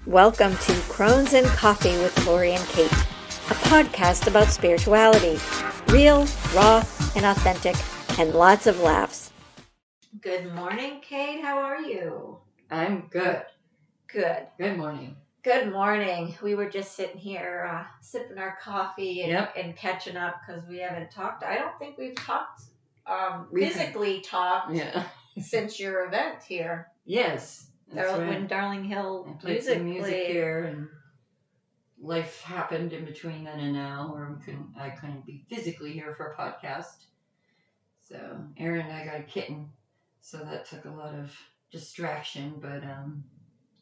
Welcome to Crones and Coffee with Lori and Kate, a podcast about spirituality, real, raw, and authentic, and lots of laughs. Good morning, Kate. How are you? I'm good. Good. Good morning. Good morning. We were just sitting here sipping our coffee and catching up because we haven't talked. I don't think we've talked, physically talked since your event here. Yes. Right. When Darling Hill I played some music here, and life happened in between then and now, where I couldn't be physically here for a podcast. So Erin and I got a kitten, so that took a lot of distraction, but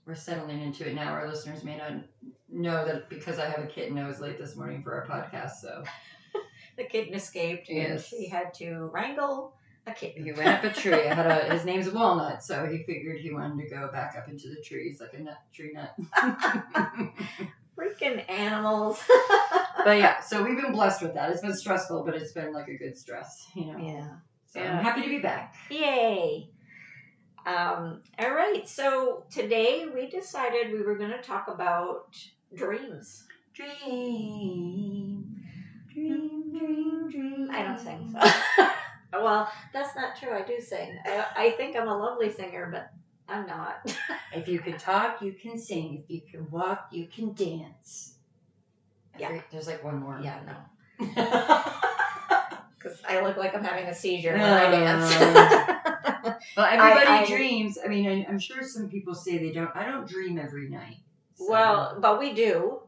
we're settling into it now. Our listeners may not know that because I have a kitten, I was late this morning for our podcast. So the kitten escaped, and she had to wrangle a kitten. He went up a tree. His name's Walnut, so he figured he wanted to go back up into the trees like a tree nut. Freaking animals. But yeah, so we've been blessed with that. It's been stressful, but it's been like a good stress, Yeah. So I'm happy to be back. Yay. All right. So today we decided we were going to talk about dreams. Dream. I don't sing. Well, that's not true. I do sing. I think I'm a lovely singer, but I'm not. If you can talk, you can sing. If you can walk, you can dance. There's like one more. Yeah, no. Because I look like I'm having a seizure when I dance. Well, everybody dreams. I mean, I'm sure some people say they don't. I don't dream every night. So. Well, but we do.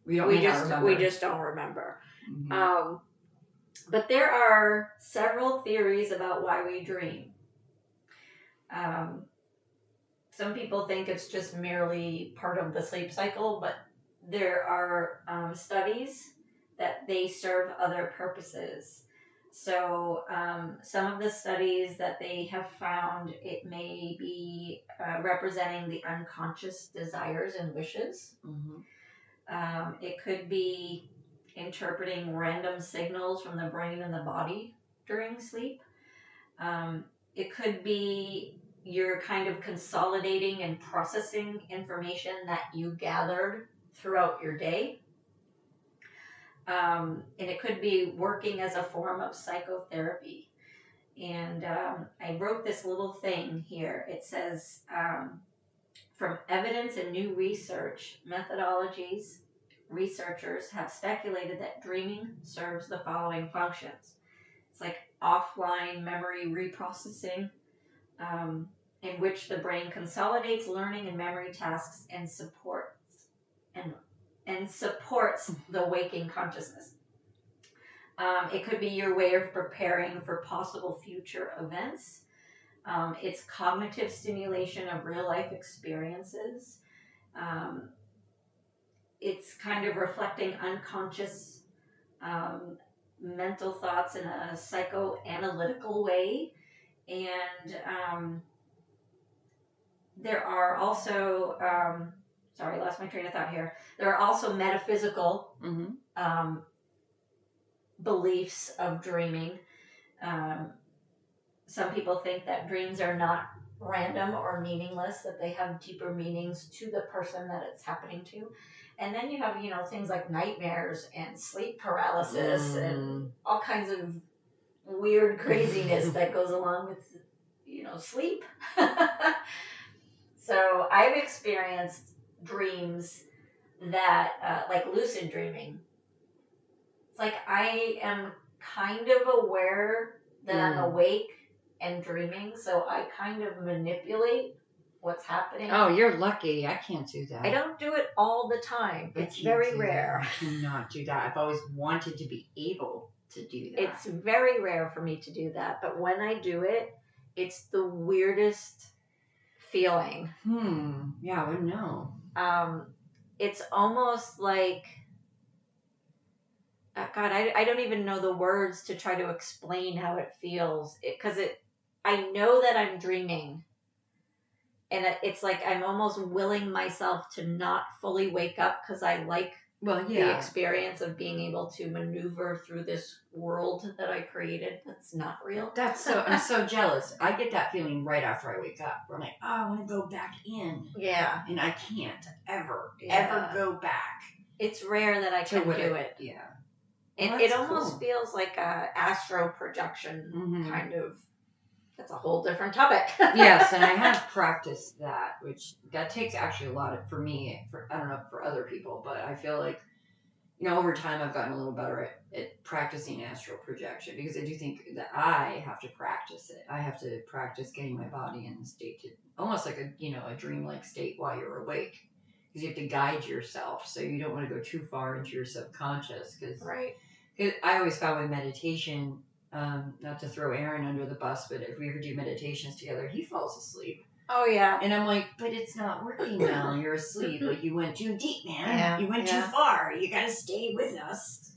We just don't remember. Mm-hmm. But there are several theories about why we dream. Some people think it's just merely part of the sleep cycle, but there are studies that they serve other purposes. So some of the studies that they have found, it may be representing the unconscious desires and wishes. Mm-hmm. It could be interpreting random signals from the brain and the body during sleep. It could be you're kind of consolidating and processing information that you gathered throughout your day. And it could be working as a form of psychotherapy. And I wrote this little thing here. It says, from evidence and new research methodologies, researchers have speculated that dreaming serves the following functions. It's like offline memory reprocessing, in which the brain consolidates learning and memory tasks and supports the waking consciousness. It could be your way of preparing for possible future events. It's cognitive stimulation of real life experiences. It's kind of reflecting unconscious mental thoughts in a psychoanalytical way. And there are also, sorry, I lost my train of thought here. There are also metaphysical beliefs of dreaming. Some people think that dreams are not random or meaningless, that they have deeper meanings to the person that it's happening to. And then you have, things like nightmares and sleep paralysis and all kinds of weird craziness that goes along with, sleep. So I've experienced dreams that, like lucid dreaming. It's like I am kind of aware that I'm awake and dreaming, so I kind of manipulate what's happening. Oh, you're lucky. I can't do that. I don't do it all the time. It's very rare. I cannot do that. I've always wanted to be able to do that. It's very rare for me to do that, but when I do it, it's the weirdest feeling. Yeah, I wouldn't know. It's almost like, God, I don't even know the words to try to explain how it feels. I know that I'm dreaming. And it's like I'm almost willing myself to not fully wake up because I like Well, the yeah. experience of being able to maneuver through this world that I created that's not real. I'm so jealous. I get that feeling right after I wake up. Where I'm like, oh, I want to go back in. Yeah. And I can't ever Yeah. go back. It's rare that I can do it. Yeah. It almost feels like a astral projection kind of. That's a whole different topic. Yes, and I have practiced that, which that takes actually a lot of, for me, I don't know for other people, but I feel like, over time I've gotten a little better at practicing astral projection, because I do think that I have to practice it. I have to practice getting my body in the state to, almost like a dreamlike state while you're awake, because you have to guide yourself, so you don't want to go too far into your subconscious, because I always found with meditation, not to throw Aaron under the bus, but if we ever do meditations together, he falls asleep. Oh, yeah. And I'm like, but it's not working now. You're asleep. Like, you went too deep, man. Yeah, you went too far. You got to stay with us.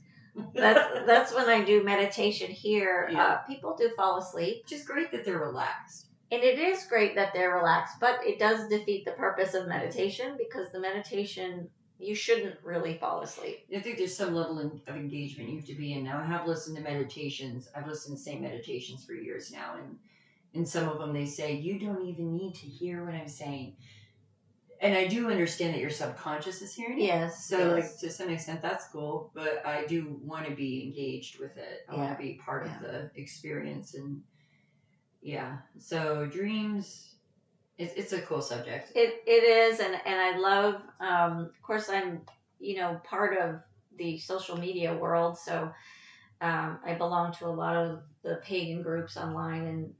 That's when I do meditation here. Yeah. People do fall asleep. Which is great that they're relaxed. And it is great that they're relaxed, but it does defeat the purpose of meditation, because the meditation, you shouldn't really fall asleep. I think there's some level of engagement you have to be in. Now, I have listened to meditations. I've listened to the same meditations for years now, and in some of them they say, you don't even need to hear what I'm saying. And I do understand that your subconscious is hearing it. Yes. So, like, to some extent, that's cool. But I do want to be engaged with it. I want to be part of the experience. And, so dreams, it's a cool subject. It is, and I love, of course, I'm, part of the social media world, so I belong to a lot of the pagan groups online, and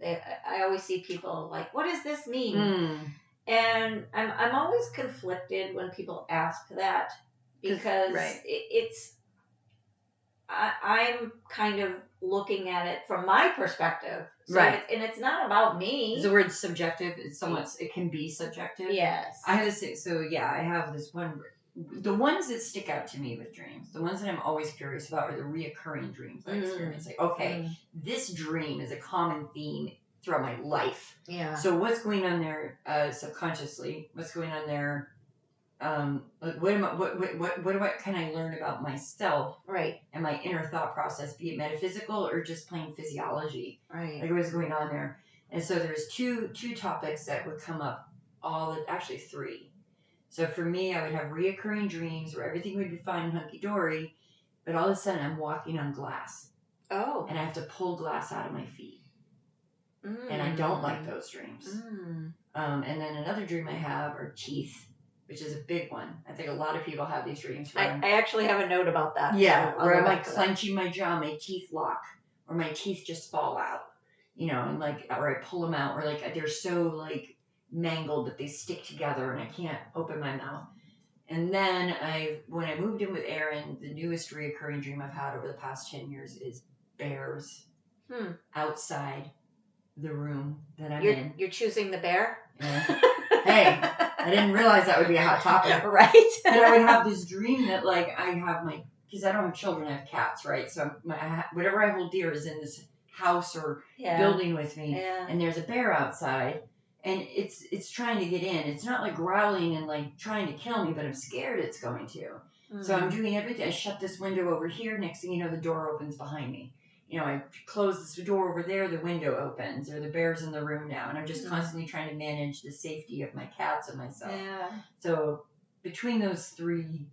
I always see people like, what does this mean? And I'm always conflicted when people ask that, because I'm kind of looking at it from my perspective. So and it's not about me. Is the word subjective? It's somewhat, it can be subjective. Yes. I have to say, I have this one, the ones that stick out to me with dreams, the ones that I'm always curious about are the reoccurring dreams I experience. Like, okay, this dream is a common theme throughout my life. Yeah. So what's going on there subconsciously? What's going on there? What can I learn about myself? Right. And my inner thought process, be it metaphysical or just plain physiology. Right. Like, what's going on there? And so there's two topics that would come up, actually three. So for me, I would have reoccurring dreams where everything would be fine and hunky-dory, but all of a sudden I'm walking on glass. Oh. And I have to pull glass out of my feet. And I don't like those dreams. And then another dream I have are teeth, which is a big one. I think a lot of people have these dreams. I actually have a note about that. Yeah, where I'm like clenching my jaw, my teeth lock, or my teeth just fall out. And like, or I pull them out, or like they're so like mangled that they stick together and I can't open my mouth. And then when I moved in with Aaron, the newest reoccurring dream I've had over the past 10 years is bears outside the room that I'm in. You're choosing the bear? Yeah. Hey, I didn't realize that would be a hot topic. Right. And I would have this dream that, like, I have because I don't have children, I have cats, right? So whatever I hold dear is in this house or building with me. Yeah. And there's a bear outside, and it's trying to get in. It's not like growling and like trying to kill me, but I'm scared it's going to. So I'm doing everything. I shut this window over here. Next thing you know, the door opens behind me. I close this door over there, the window opens, or the bear's in the room now. And I'm just constantly trying to manage the safety of my cats and myself. Yeah. So between those three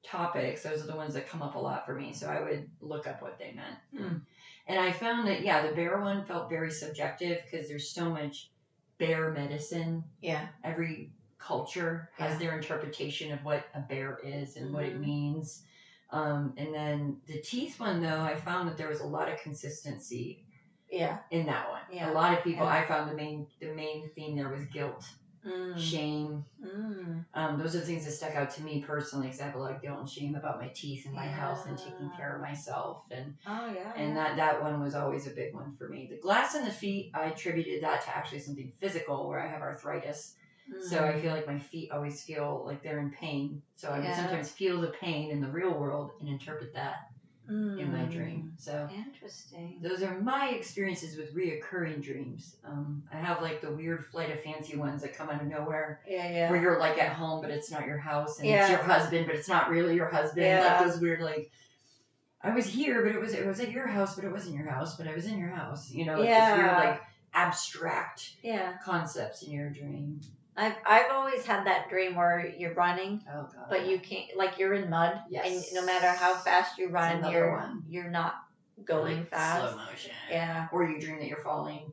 topics, those are the ones that come up a lot for me. So I would look up what they meant. And I found that, the bear one felt very subjective, because there's so much bear medicine. Yeah. Every culture has their interpretation of what a bear is and what it means. And then the teeth one, though, I found that there was a lot of consistency in that one. Yeah. A lot of people, I found the main theme there was guilt, shame. Those are the things that stuck out to me personally, because I have a lot of guilt and shame about my teeth and my health and taking care of myself. And that one was always a big one for me. The glass in the feet, I attributed that to actually something physical, where I have arthritis. So I feel like my feet always feel like they're in pain. So I would sometimes feel the pain in the real world and interpret that in my dream. So interesting. those are my experiences with reoccurring dreams. I have like the weird flight of fancy ones that come out of nowhere. Yeah. Where you're like at home, but it's not your house, and Yeah. it's your husband, but it's not really your husband. Yeah. Like those weird like. I was here, but it was at your house, but it wasn't your house, but I was in your house. You know, like this weird like abstract concepts in your dream. I've always had that dream where you're running, but you can't, like you're in mud, and no matter how fast you run, you're not going like fast. Slow motion. Yeah. Or you dream that you're falling.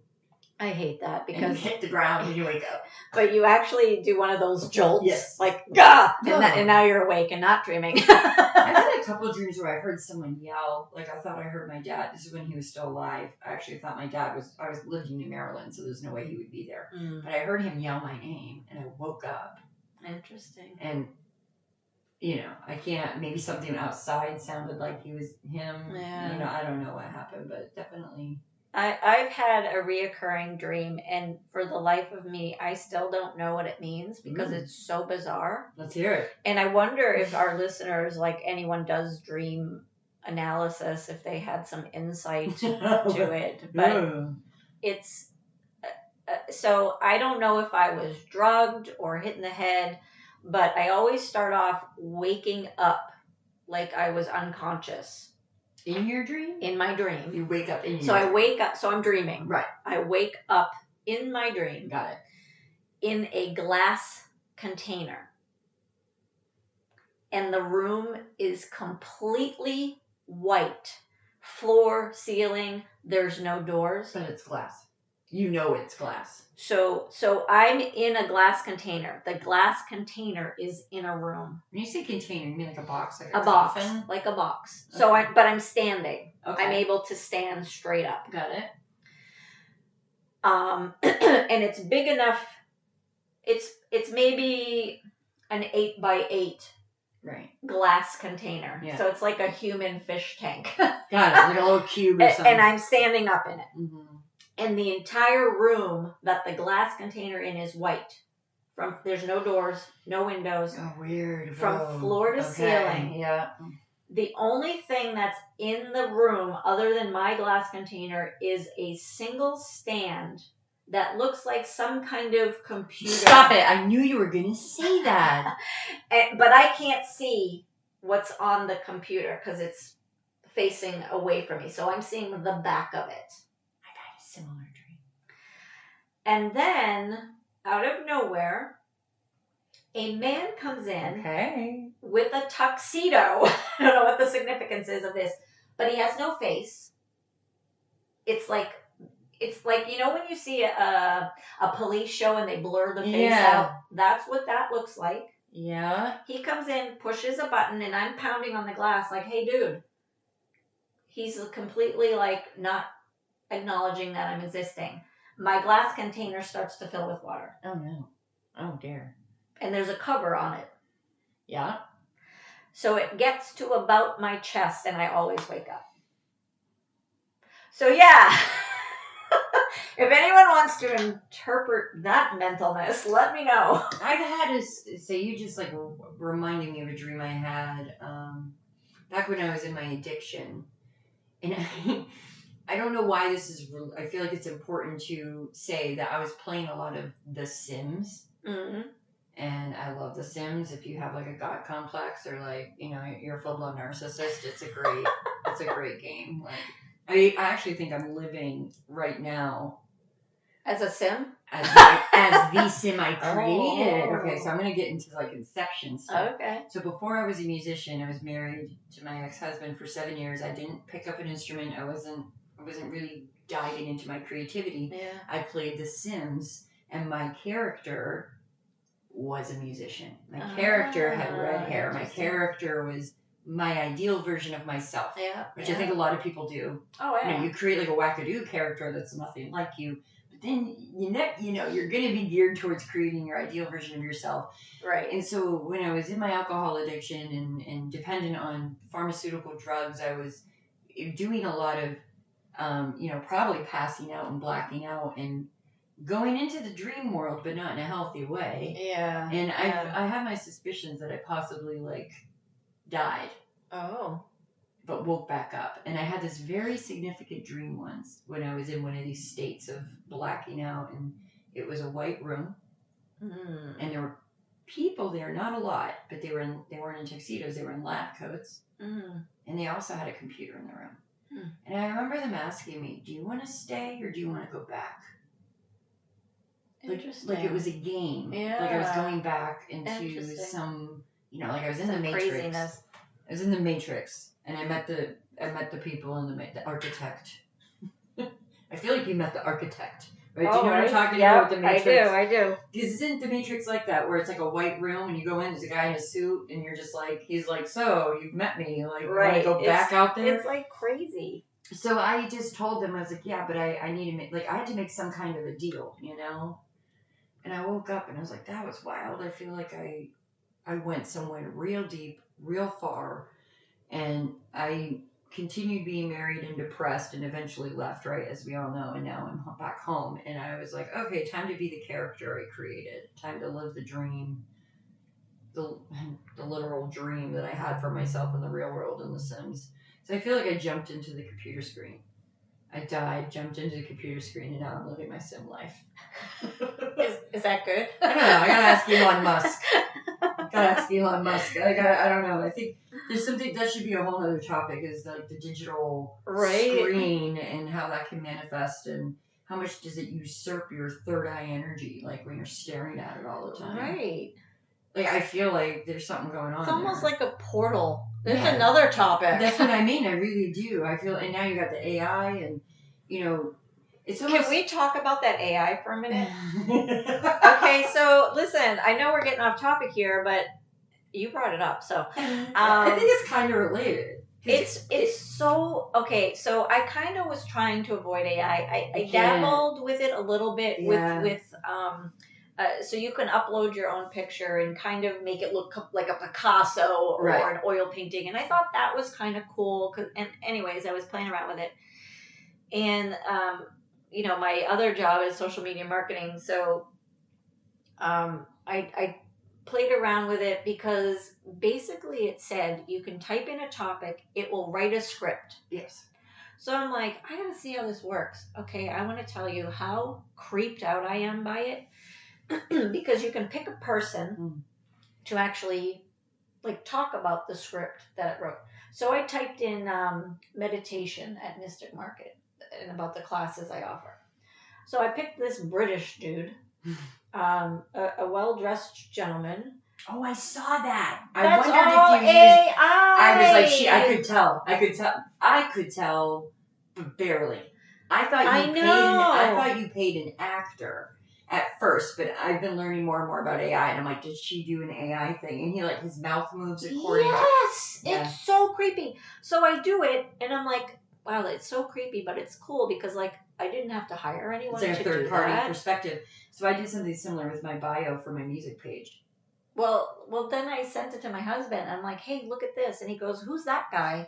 I hate that because and you hit the ground and you wake up. But you actually do one of those jolts, like gah, and now you're awake and not dreaming. I've had a couple of dreams where I heard someone yell. Like I thought I heard my dad. This is when he was still alive. I actually thought my dad was. I was living in Maryland, so there's no way he would be there. But I heard him yell my name, and I woke up. Interesting. And you know, I can't. Maybe something outside sounded like he was him. Yeah. You know, I don't know what happened, but definitely. I've had a reoccurring dream, and for the life of me, I still don't know what it means because it's so bizarre. Let's hear it. And I wonder if our listeners, like anyone does dream analysis, if they had some insight to it. But it's... so I don't know if I was drugged or hit in the head, but I always start off waking up like I was unconscious. In your dream? In my dream. You wake up in your dream. So I wake up, so I'm dreaming. Right. I wake up in my dream. Got it. In a glass container. And the room is completely white. Floor, ceiling, there's no doors. But it's glass. You know it's glass. So I'm in a glass container. The glass container is in a room. When you say container, you mean like a box? Like a box. Like a box. Okay. So but I'm standing. Okay. I'm able to stand straight up. Got it. And it's big enough. It's maybe an 8x8 glass container. Yeah. So it's like a human fish tank. Got it. Like a little cube or something. And I'm standing up in it. Mm-hmm. And the entire room that the glass container in is white. There's no doors, no windows. Oh, weird. From floor to ceiling. Yeah. The only thing that's in the room other than my glass container is a single stand that looks like some kind of computer. Stop it. I knew you were going to say that. But I can't see what's on the computer because it's facing away from me. So I'm seeing the back of it. Similar dream. And then, out of nowhere, a man comes in with a tuxedo. I don't know what the significance is of this, but he has no face. It's like you know when you see a police show and they blur the face out? That's what that looks like. Yeah. He comes in, pushes a button, and I'm pounding on the glass like, hey, dude. He's completely like not acknowledging that I'm existing. My glass container starts to fill with water. Oh no. Oh dear. And there's a cover on it. Yeah. So it gets to about my chest and I always wake up. So yeah. If anyone wants to interpret that mentalness, let me know. I've had you just like reminding me of a dream I had back when I was in my addiction. And I don't know why this is. I feel like it's important to say that I was playing a lot of The Sims, and I love The Sims. If you have like a god complex or like you're a full blown narcissist, it's a great game. Like I actually think I'm living right now as a sim, as the sim I created. Oh. Okay, so I'm gonna get into like inception stuff. Okay. So before I was a musician, I was married to my ex-husband for 7 years. I didn't pick up an instrument. I wasn't really diving into my creativity. Yeah. I played The Sims, and my character was a musician. My character had red hair. My character was my ideal version of myself. Yeah. Which I think a lot of people do. Oh, yeah. You create like a wackadoo character that's nothing like you, but then you're going to be geared towards creating your ideal version of yourself. Right. And so when I was in my alcohol addiction and dependent on pharmaceutical drugs, I was doing a lot of probably passing out and blacking out and going into the dream world, but not in a healthy way. Yeah. And I have my suspicions that I possibly died. Oh. but woke back up. And I had this very significant dream once when I was in one of these states of blacking out, and it was a white room, and there were people there, not a lot, but they weren't in tuxedos, they were in lab coats, and they also had a computer in the room. And I remember them asking me, do you want to stay or do you want to go back? Interesting. Like it was a game. Yeah. Like I was going back into some, like I was in some the Matrix. Craziness. I was in the Matrix, and I met the people in the architect. I feel like you met the architect, right? Do you know what I'm talking about with the Matrix? I do. Isn't the Matrix like that, where it's like a white room, and you go in, there's a guy in a suit, and you're just like, he's like, so you've met me, like, want to go back out there? It's like crazy. So I just told them, I was like, yeah, but I need to make, I had to make some kind of a deal, And I woke up and I was like, that was wild. I feel like I went somewhere real deep, real far, and I continued being married and depressed and eventually left, right, as we all know, and now I'm back home. And I was like, okay, time to be the character I created. Time to live the dream, the literal dream that I had for myself in the real world in The Sims. So I feel like I jumped into the computer screen. I died, jumped into the computer screen, and now I'm living my sim life. Is that good? I don't know. I gotta ask Elon Musk. I don't know. I think there's something that should be a whole other topic, is like the digital screen and how that can manifest, and how much does it usurp your third eye energy, like when you're staring at it all the time. Right. Like I feel like there's something going on. It's almost like a portal. There's Yeah. another topic. That's what I mean. I really do. I feel, and now you got the AI, and it's almost. Can we talk about that AI for a minute? Okay, so listen, I know we're getting off topic here, but you brought it up, so I think it's kind of related. It's so okay. So I kind of was trying to avoid AI. I dabbled with it a little bit with so you can upload your own picture and kind of make it look like a Picasso or an oil painting, and I thought that was kind of cool. And anyways, I was playing around with it, and my other job is social media marketing, so I played around with it because basically it said you can type in a topic, it will write a script. Yes. So I'm like, I gotta see how this works. Okay, I want to tell you how creeped out I am by it. Because you can pick a person to actually talk about the script that it wrote. So I typed in meditation at Mystic Market and about the classes I offer. So I picked this British dude, a well-dressed gentleman. Oh, I saw that. That's I wondered all if you AI. I was like, I could tell, but barely. I thought you paid an actor at first, but I've been learning more and more about AI, and I'm like, did she do an AI thing? And his mouth moves according to... Yes! It's so creepy. So I do it, and I'm like, wow, it's so creepy, but it's cool because, I didn't have to hire anyone to do that. It's like a third-party perspective. So I did something similar with my bio for my music page. Well, then I sent it to my husband. I'm like, hey, look at this. And he goes, who's that guy?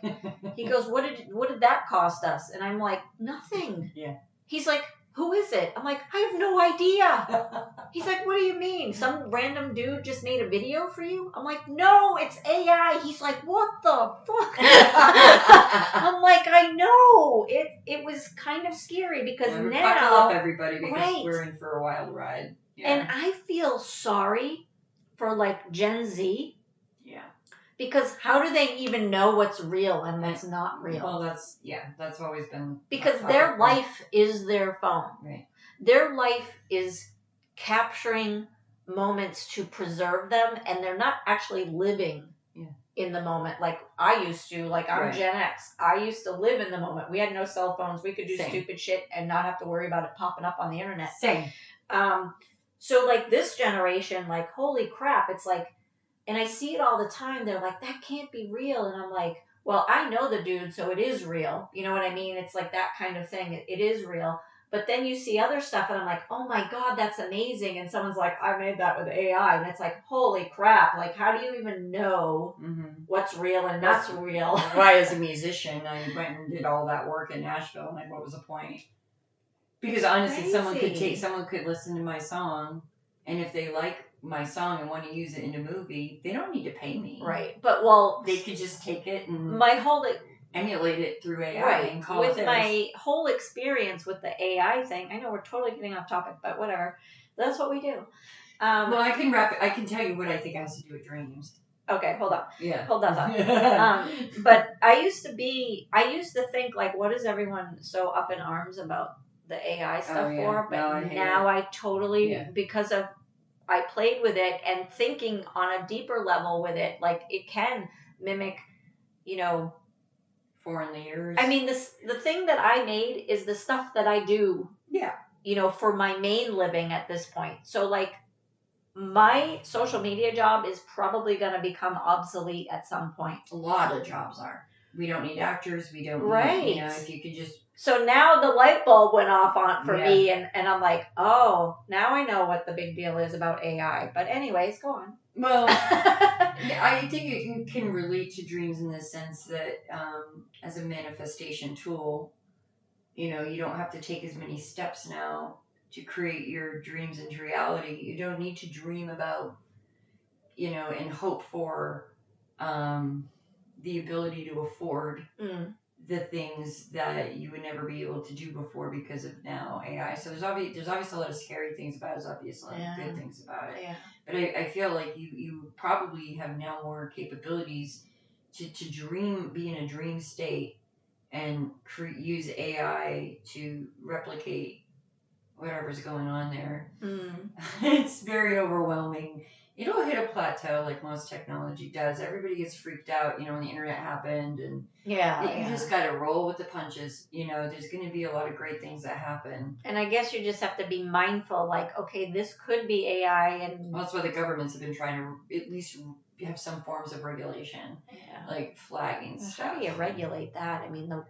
He goes, what did that cost us? And I'm like, nothing. Yeah. He's like, who is it? I'm like, I have no idea. He's like, what do you mean? Some random dude just made a video for you? I'm like, no, it's AI. He's like, what the fuck? I'm like, I know. It was kind of scary because now... Buckle up, everybody, because we're in for a wild ride. Yeah. And I feel sorry for Gen Z. Yeah. Because how do they even know what's real and what's not real? Well, that's always been... Because their life is their phone. Right. Their life is capturing moments to preserve them, and they're not actually living in the moment like I used to. I'm Gen X. I used to live in the moment. We had no cell phones. We could do stupid shit and not have to worry about it popping up on the internet. Same. So this generation, holy crap, it's and I see it all the time. They're like, that can't be real. And I'm like, well, I know the dude, so it is real. You know what I mean? It's that kind of thing. It is real. But then you see other stuff, and I'm like, oh my God, that's amazing. And someone's like, I made that with AI. And it's like, holy crap. How do you even know what's real and not real? Why, as a musician, I went and did all that work in Nashville. And what was the point? Because honestly, someone could listen to my song, and if they like my song and want to use it in a movie, they don't need to pay me. Right. But, well... They could just take it and... My whole... emulate it through AI right. and call With it theirs. my whole experience with the AI thing, I know we're totally getting off topic, but whatever. That's what we do. Well, I can tell you what I think has to do with dreams. Okay, hold on. Yeah. Hold on. But I used to think, like, what is everyone so up in arms about the AI stuff for? But now I totally, because of, I played with it and thinking on a deeper level with it, like, it can mimic, foreign leaders. I mean, the thing that I made is the stuff that I do, for my main living at this point. So, like, my social media job is probably going to become obsolete at some point. A lot of jobs are. We don't need actors. We don't need, if you could just... So now the light bulb went off for me, and I'm like, oh, now I know what the big deal is about AI. But anyways, go on. Well, I think it can relate to dreams in the sense that as a manifestation tool, you don't have to take as many steps now to create your dreams into reality. You don't need to dream about, and hope for the ability to afford the things that you would never be able to do before because of now AI. So there's obviously a lot of scary things about it. There's obviously a lot of good things about it. Yeah. But I feel like you probably have now more capabilities to dream, be in a dream state, and use AI to replicate whatever's going on there. It's very overwhelming. It'll hit a plateau like most technology does. Everybody gets freaked out, when the internet happened, and you just got to roll with the punches. There's going to be a lot of great things that happen. And I guess you just have to be mindful, like, okay, this could be AI, and well, that's why the governments have been trying to at least have some forms of regulation, like flagging stuff. How do you regulate that? I mean, the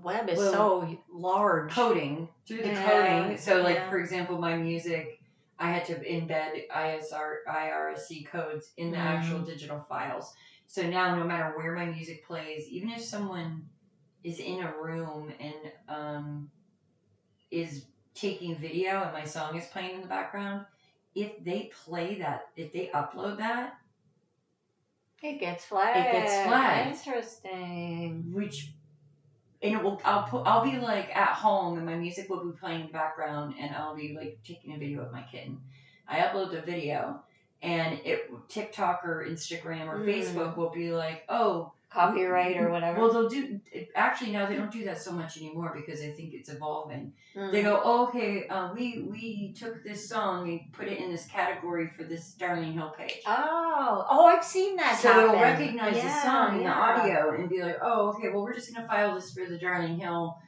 web is so large. Coding. Through the coding. So, for example, my music, I had to embed IRC codes in the actual digital files. So now, no matter where my music plays, even if someone is in a room and is taking video and my song is playing in the background, if they upload that, it gets flagged. Interesting. And I'll be like at home and my music will be playing in the background and I'll be like taking a video of my kitten. I upload the video and TikTok or Instagram or Facebook will be like, oh, copyright or whatever. Well, actually no, they don't do that so much anymore because I think it's evolving. They go, oh, okay, we took this song and put it in this category for this Darling Hill page. Oh, I've seen that happen. So it'll recognize the song and the audio and be like, oh, okay, well, we're just going to file this for the Darling Hill.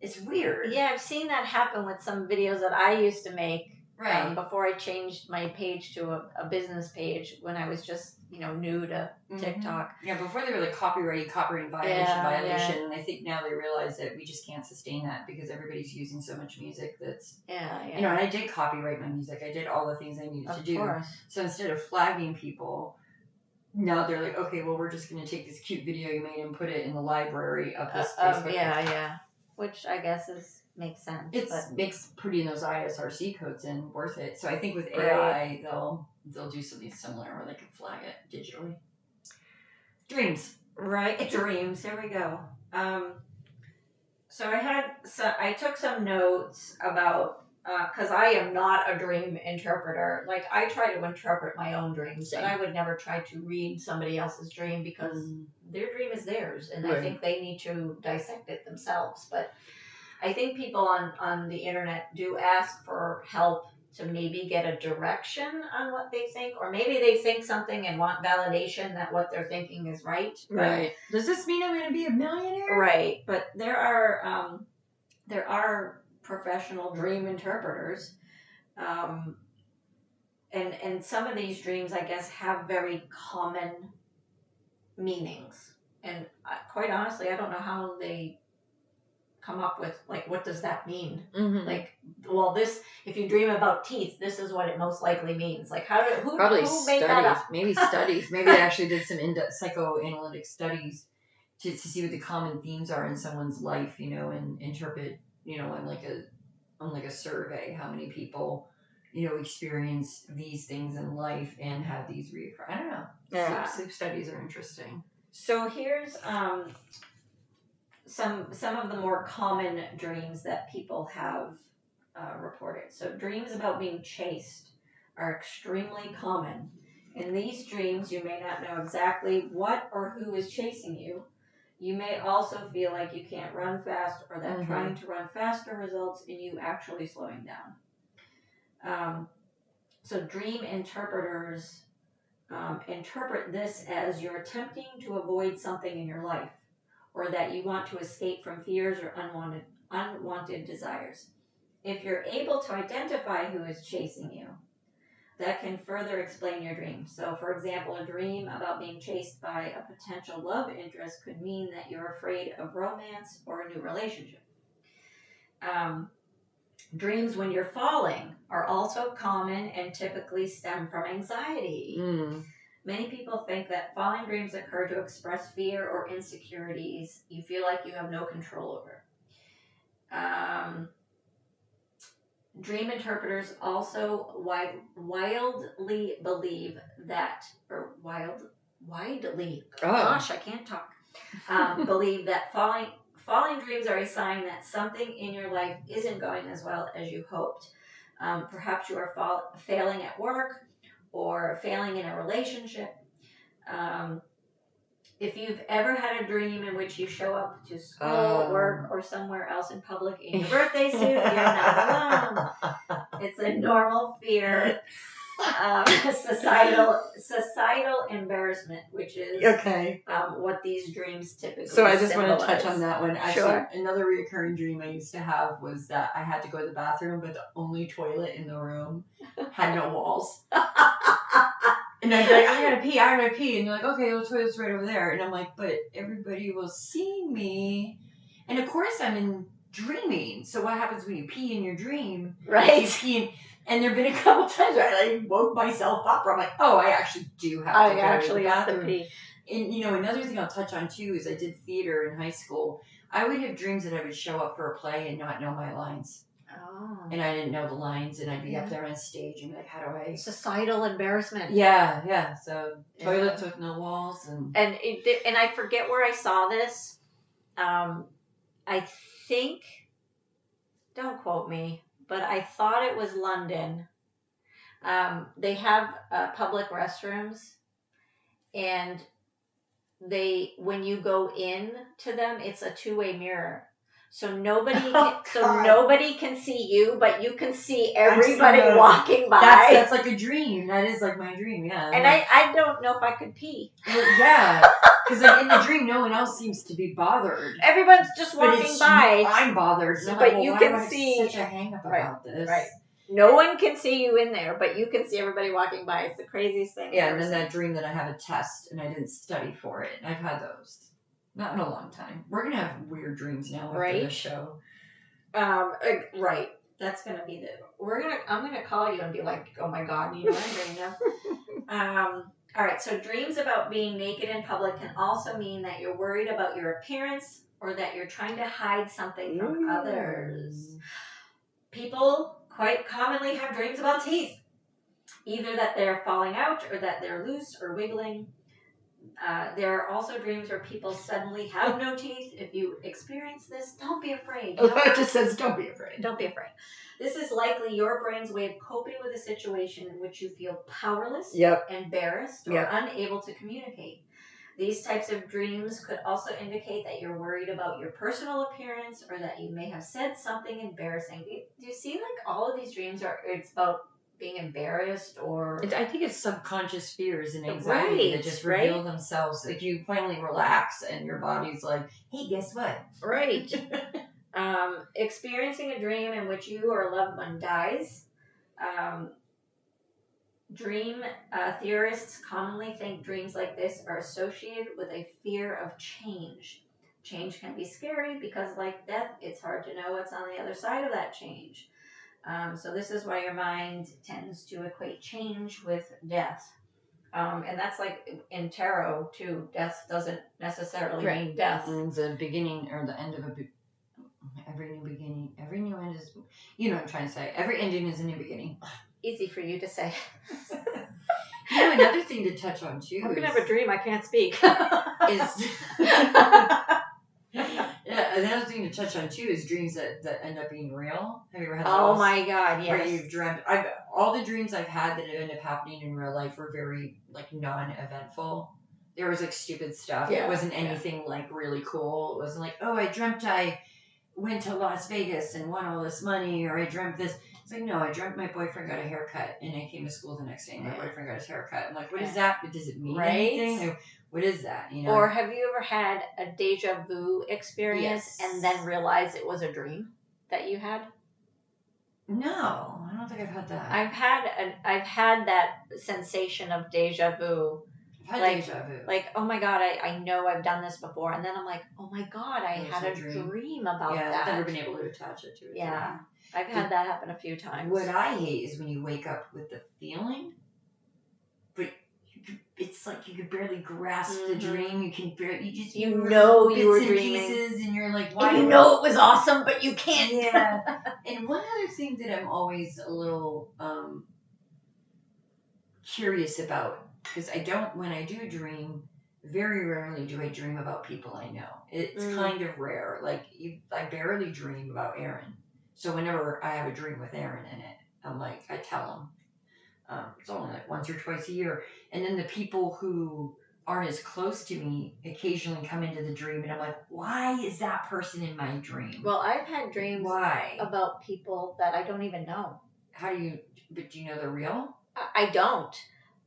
It's weird. Yeah, I've seen that happen with some videos that I used to make. Right. Before I changed my page to a business page when I was just, new to TikTok. Yeah, before they were like copyright violation. And I think now they realize that we just can't sustain that because everybody's using so much music that's... and I did copyright my music. I did all the things I needed to do. Course. So instead of flagging people, now they're like, okay, well, we're just going to take this cute video you made and put it in the library of this Facebook. Yeah. Which I guess makes sense. It makes putting those ISRC codes in worth it. So I think with AI, they'll do something similar where they can flag it digitally. Dreams. Right, dreams. There we go. So I took some notes about, because I am not a dream interpreter. Like, I try to interpret my own dreams, but I would never try to read somebody else's dream because their dream is theirs, and I think they need to dissect it themselves. But I think people on the internet do ask for help to maybe get a direction on what they think, or maybe they think something and want validation that what they're thinking is right. Right. Does this mean I'm going to be a millionaire? Right. But there are professional dream interpreters, and some of these dreams, I guess, have very common meanings. And quite honestly, I don't know how they come up with, like, what does that mean? Like, well, if you dream about teeth, this is what it most likely means. Like, who made that up? Maybe studies. Maybe they actually did some psychoanalytic studies to see what the common themes are in someone's life, and interpret, on like a survey, how many people, experience these things in life and have these reoccur. I don't know. Yeah. Sleep studies are interesting. So here's some of the more common dreams that people have reported. So dreams about being chased are extremely common. In these dreams, you may not know exactly what or who is chasing you. You may also feel like you can't run fast, or that trying to run faster results in you actually slowing down. So dream interpreters interpret this as you're attempting to avoid something in your life, or that you want to escape from fears or unwanted desires. If you're able to identify who is chasing you, that can further explain your dream. So, for example, a dream about being chased by a potential love interest could mean that you're afraid of romance or a new relationship. Dreams when you're falling are also common and typically stem from anxiety. Many people think that falling dreams occur to express fear or insecurities you feel like you have no control over. Dream interpreters also widely believe that, gosh, I can't talk, believe that falling dreams are a sign that something in your life isn't going as well as you hoped. Perhaps you are failing at work or failing in a relationship. If you've ever had a dream in which you show up to school, work, or somewhere else in public in your birthday suit, you're not alone. It's a normal fear. Societal embarrassment, which is what these dreams typically So I just symbolize. want to touch on that one. Actually, Sure. Another recurring dream I used to have was that I had to go to the bathroom, but the only toilet in the room had no walls. And I'd be like, I gotta pee. And you're like, okay, the toilet's right over there. And I'm like, but everybody will see me. And of course I'm dreaming. So what happens when you pee in your dream? Right. You pee in, and there have been a couple times where I woke myself up where I'm like, oh, I actually do have to go to the bathroom. Pee. And another thing I'll touch on too is I did theater in high school. I would have dreams that I would show up for a play and not know my lines. Oh. And I didn't know the lines, and I'd be up there on stage and be like, how do I... Societal embarrassment. Yeah. So toilets with no walls. And I forget where I saw this. I think, don't quote me, but I thought it was London. They have public restrooms, and when you go in to them, it's a two-way mirror. So nobody can see you, but you can see everybody walking by. That's like a dream. That is like my dream, yeah. And I don't know if I could pee. Well, yeah, because in the dream, no one else seems to be bothered. Everyone's just walking by. I'm bothered. But you can see. Such a hang up about this. Right. No one can see you in there, but you can see everybody walking by. It's the craziest thing. Yeah, and then that dream that I have a test and I didn't study for it. I've had those. Not in a long time. We're going to have weird dreams now after this show. Right. That's going to be I'm going to call you and be like, oh my God, you know what I'm dreaming of. All right. So dreams about being naked in public can also mean that you're worried about your appearance or that you're trying to hide something from others. People quite commonly have dreams about teeth. Either that they're falling out or that they're loose or wiggling. There are also dreams where people suddenly have no teeth. If you experience this, don't be afraid. It just says don't be afraid. Don't be afraid. This is likely your brain's way of coping with a situation in which you feel powerless, embarrassed, or unable to communicate. These types of dreams could also indicate that you're worried about your personal appearance or that you may have said something embarrassing. Do you see like all of these dreams it's about being embarrassed or... I think it's subconscious fears and anxiety that just reveal themselves. Like you finally relax and your body's like, hey, guess what? Right. Experiencing a dream in which you or a loved one dies. Dream theorists commonly think dreams like this are associated with a fear of change. Change can be scary because, like death, it's hard to know what's on the other side of that change. So this is why your mind tends to equate change with death. And that's like in tarot, too. Death doesn't necessarily mean death. It's the beginning or the end of every new beginning. Every new end is... You know what I'm trying to say. Every ending is a new beginning. Easy for you to say. Another thing to touch on, too. I'm going to have a dream. I can't speak. another thing to touch on too is dreams that end up being real. Have you ever had those? Oh my God, Where yes. you've dreamt. All the dreams I've had that end up happening in real life were very like non-eventful. There was like stupid stuff. Yeah, It wasn't anything like really cool. It wasn't like, oh, I dreamt I went to Las Vegas and won all this money, or I dreamt this. It's like, no, I dreamt my boyfriend got a haircut, and I came to school the next day, and my boyfriend got his haircut. I'm like, what is that? Does it mean anything? Like, what is that? You know? Or have you ever had a deja vu experience Yes. and then realized it was a dream that you had? No, I don't think I've had that. I've had that sensation of deja vu. I've had Like- deja vu. Like, oh my God, I know I've done this before. And then I'm like, oh my God, I It was had a a dream. dream about Yeah, that. I've never been able to attach it to it. Yeah. I've had that happen a few times. What I hate is when you wake up with the feeling, but it's like you could barely grasp the dream. You can barely, You know you were bits and dreaming. pieces, and you're like, why? And you know it was awesome, but you can't. Yeah. And one other thing that I'm always a little curious about, because when I do dream, very rarely do I dream about people I know. It's kind of rare. Like, I barely dream about Aaron. So whenever I have a dream with Aaron in it, I'm like, I tell him. It's only like once or twice a year. And then the people who aren't as close to me occasionally come into the dream, and I'm like, why is that person in my dream? Well, I've had dreams Why? about people that I don't even know. But do you know they're real? I don't.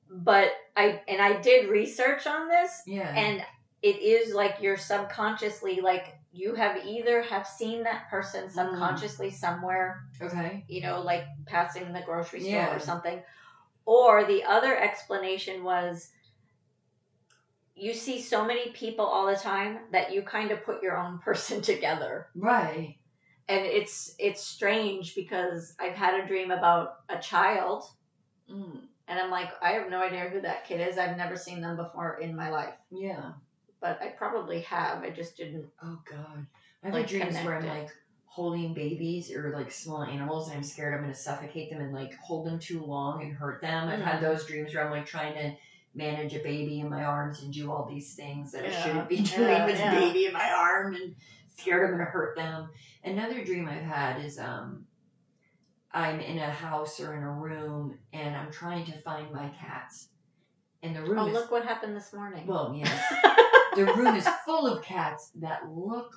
But I did research on this. Yeah. And it is like you're subconsciously, like, you have seen that person subconsciously somewhere, Okay. you know, like passing the grocery store Yeah. or something. Or the other explanation was you see so many people all the time that you kind of put your own person together. Right. And it's strange because I've had a dream about a child. And I'm like, I have no idea who that kid is. I've never seen them before in my life. Yeah. But I probably have. I just didn't. Oh, God. I've had dreams where I'm, like, holding babies or, like, small animals, and I'm scared I'm going to suffocate them and, like, hold them too long and hurt them. I've had those dreams where I'm, like, trying to manage a baby in my arms and do all these things that I shouldn't be doing with a baby in my arm, and scared I'm going to hurt them. Another dream I've had is I'm in a house or in a room, and I'm trying to find my cats. And the room look what happened this morning. Well, yes. The room is full of cats that look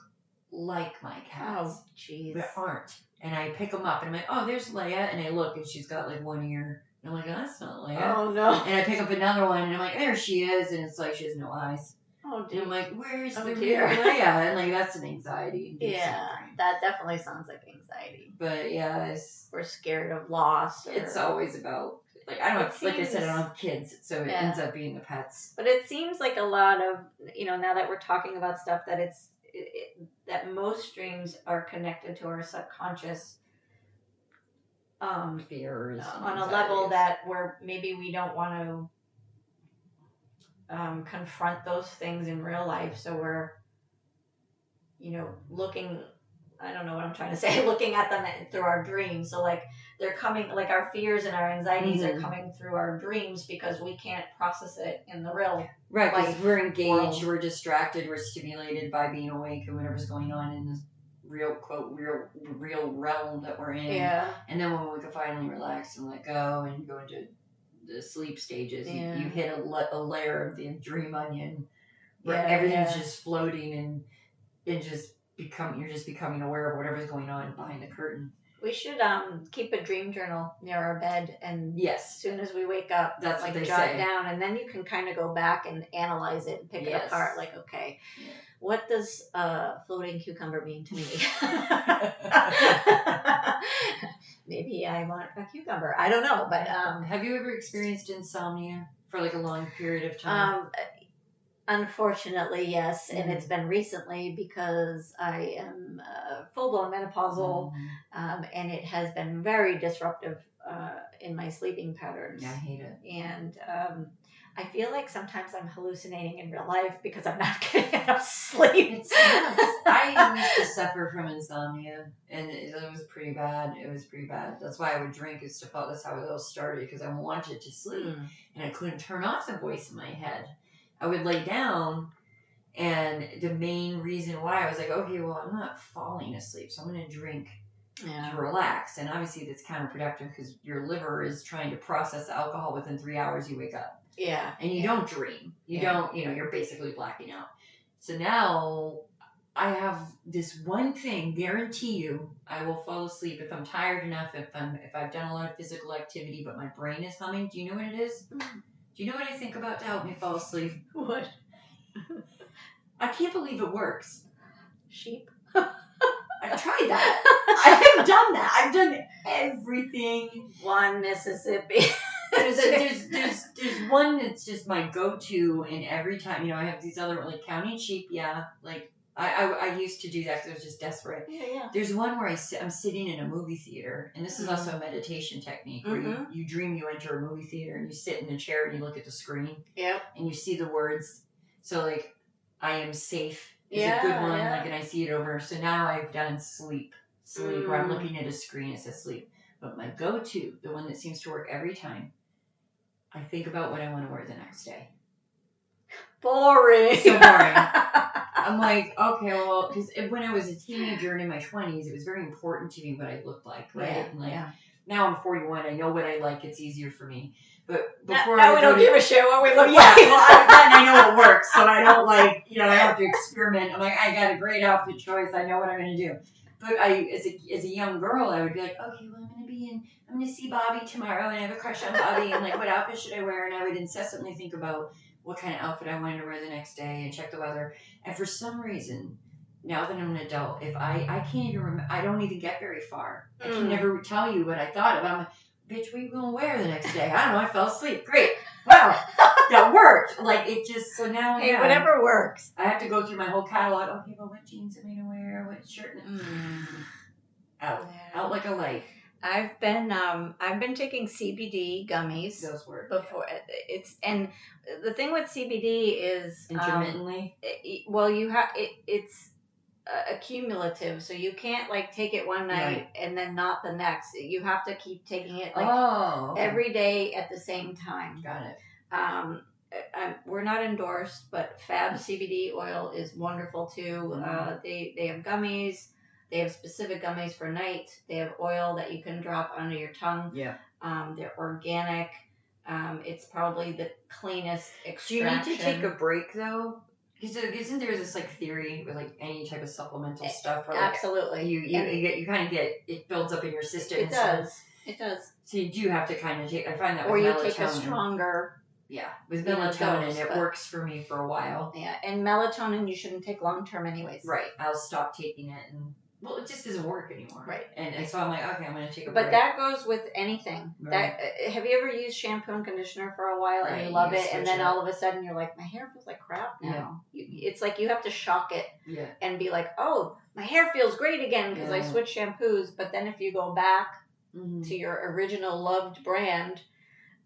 like my cats. Oh, jeez. But aren't. And I pick them up, and I'm like, oh, there's Leia. And I look, and she's got, like, one ear. And I'm like, oh, that's not Leia. Oh, no. And I pick up another one, and I'm like, there she is. And it's like she has no eyes. Oh, And dear. I'm like, where's the dear. real Leia? And, like, that's an anxiety. Yeah, that definitely sounds like anxiety. But, yeah, We're scared of loss. It's always about, like, I don't have, like I said, I don't have kids, so it ends up being the pets. But it seems like a lot of, you know, now that we're talking about stuff, that that most dreams are connected to our subconscious fears on a level that where maybe we don't want to confront those things in real life. So we're, you know, looking, I don't know what I'm trying to say, looking at them through our dreams. So, like, they're coming, like, our fears and our anxieties are coming through our dreams because we can't process it in the real right, because life we're engaged, world. we're distracted, we're stimulated by being awake and whatever's going on in this real, quote, real realm that we're in. Yeah. And then when we can finally relax and let go and go into the sleep stages, you hit a layer of the dream onion where everything's just floating and you're just becoming aware of whatever's going on behind the curtain. We should keep a dream journal near our bed, and as soon as we wake up, that's like, what they jot say. it down, and then you can kind of go back and analyze it and pick it apart. Like, okay, what does floating cucumber mean to me? Maybe I want a cucumber. I don't know, but have you ever experienced insomnia for, like, a long period of time? Unfortunately, yes, and it's been recently because I am full-blown menopausal, and it has been very disruptive in my sleeping patterns. Yeah, I hate it. And I feel like sometimes I'm hallucinating in real life because I'm not getting enough sleep. It's nuts. I used to suffer from insomnia, and it was pretty bad. That's why I would drink. That's how it all started, because I wanted to sleep, and I couldn't turn off the voice in my head. I would lay down, And the main reason why I was like, okay, well, I'm not falling asleep, so I'm going to drink to relax. And obviously that's counterproductive because your liver is trying to process the alcohol within 3 hours you wake up. Yeah. And you don't dream. You don't, you're basically blacking out. So now I have this one thing, guarantee you, I will fall asleep if I'm tired enough, if I've done a lot of physical activity, but my brain is humming. Do you know what it is? Do you know what I think about to help me fall asleep? What? I can't believe it works. Sheep? I've tried that. I have done that. I've done everything. One Mississippi. There's one that's just my go-to, and every time, I have these other, like, counting sheep, like, I used to do that because I was just desperate. Yeah. There's one where I'm sitting in a movie theater, and this is also a meditation technique, where you dream you enter a movie theater, and you sit in a chair, and you look at the screen, and you see the words, so, like, I am safe is a good one, like, and I see it over, so now I've done sleep, where I'm looking at a screen, it says sleep, but my go-to, the one that seems to work every time, I think about what I want to wear the next day. Boring. So boring. I'm like, okay, well, because when I was a teenager and in my 20s, it was very important to me what I looked like, right? Yeah, and now I'm 41, I know what I like, it's easier for me. But before now we don't give a shit what we look like. Well, I know it works, so I don't I have to experiment. I'm like, I got a great outfit choice, I know what I'm going to do. But as a young girl, I would be like, okay, well, I'm going to see Bobby tomorrow, and I have a crush on Bobby, and, like, what outfit should I wear? And I would incessantly think about what kind of outfit I wanted to wear the next day and check the weather. And for some reason, now that I'm an adult, if I can't even remember, I don't even get very far. I can never tell you what I thought about. I'm like, bitch, what are you going to wear the next day? I don't know, I fell asleep. Great. Wow. That worked. Like, it just, so now. Hey, whatever works. I have to go through my whole catalog. Okay, well, what jeans am I going to wear? What shirt? Out like a light. I've been taking CBD gummies. Those work. Before and the thing with CBD is intermittently. It's accumulative, so you can't, like, take it one night and then not the next. You have to keep taking it, like, every day at the same time. Got it. We're not endorsed, but Fab CBD oil is wonderful too. They have gummies. They have specific gummies for night. They have oil that you can drop under your tongue. Yeah. They're organic. It's probably the cleanest extraction. Do you need to take a break, though? Because isn't there this, like, theory with, like, any type of supplemental stuff? Where, like, absolutely. You kind of get, it builds up in your system. It does. It does. So you do have to kind of take, I find that or with melatonin. Or you take a stronger. Yeah, with melatonin, it works for me for a while. Yeah, and melatonin you shouldn't take long term anyways. Right. I'll stop taking it, and, well, it just doesn't work anymore. Right. And so I'm like, okay, I'm going to take a break. But that goes with anything. Right. Have you ever used shampoo and conditioner for a while and you love it, and then all of a sudden you're like, my hair feels like crap now. Yeah. It's like you have to shock it and be like, oh, my hair feels great again because I switched shampoos. But then if you go back to your original loved brand,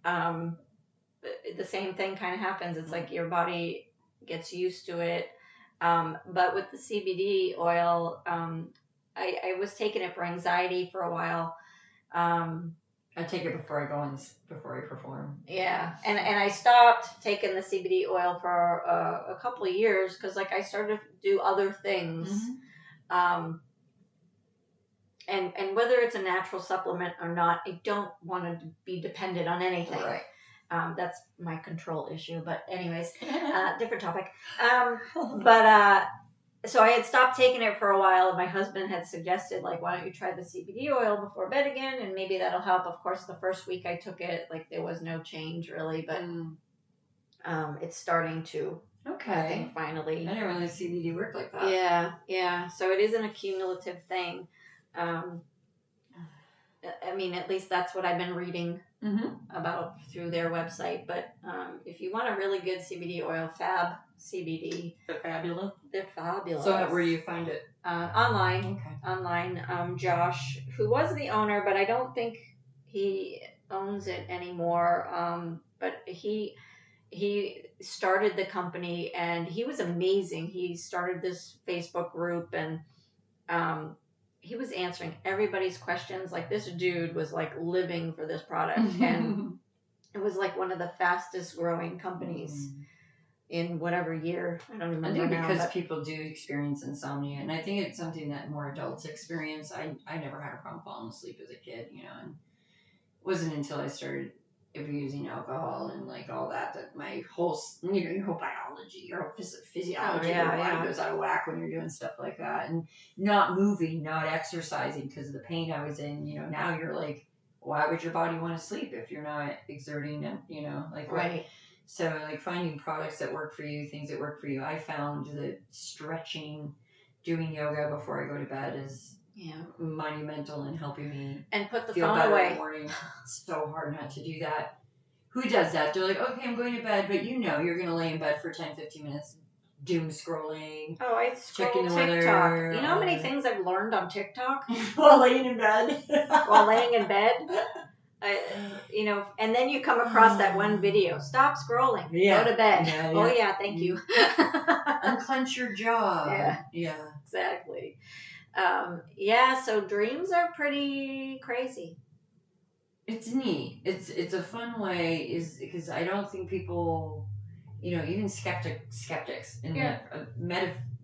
the same thing kind of happens. It's like your body gets used to it. But with the CBD oil, I was taking it for anxiety for a while. I take it before I perform. Yeah, and I stopped taking the CBD oil for a couple of years because, like, I started to do other things. And whether it's a natural supplement or not, I don't want to be dependent on anything. Right. That's my control issue. But anyways, different topic. So I had stopped taking it for a while, and my husband had suggested, like, why don't you try the CBD oil before bed again, and maybe that'll help. Of course, the first week I took it, like, there was no change really, but it's starting to. Okay. I think finally. I didn't really CBD work like that. Yeah. So it is an accumulative thing. I mean, at least that's what I've been reading about through their website. But if you want a really good CBD oil, Fab CBD. They're fabulous. They're fabulous. So where do you find it? Online. Okay. Online. Josh, who was the owner, but I don't think he owns it anymore. But he started the company, and he was amazing. He started this Facebook group, and he was answering everybody's questions. Like, this dude was, like, living for this product, and it was like one of the fastest growing companies in whatever year. I don't I remember think now. because people do experience insomnia, and I think it's something that more adults experience. I never had a problem falling asleep as a kid, and it wasn't until I started abusing alcohol and like all that my whole your whole biology, your physiology, your body goes out of whack when you're doing stuff like that, and not moving, not exercising because of the pain I was in. Now you're like, why would your body want to sleep if you're not exerting it? Right. So like finding products that work for you, things that work for you. I found that stretching, doing yoga before I go to bed is monumental in helping me and put the feel phone better away. in the morning. It's so hard not to do that. Who does that? They're like, okay, I'm going to bed, but you're going to lay in bed for 10, 15 minutes doom scrolling. Oh, I scroll checking the TikTok. weather. You know how many things I've learned on TikTok? While laying in bed. While laying in bed? And then you come across that one video. Stop scrolling. Yeah. Go to bed. Yeah, Oh, yeah, thank you. Unclench your jaw. Yeah. Exactly. So dreams are pretty crazy. It's neat. It's a fun way, is because I don't think people, even skeptics and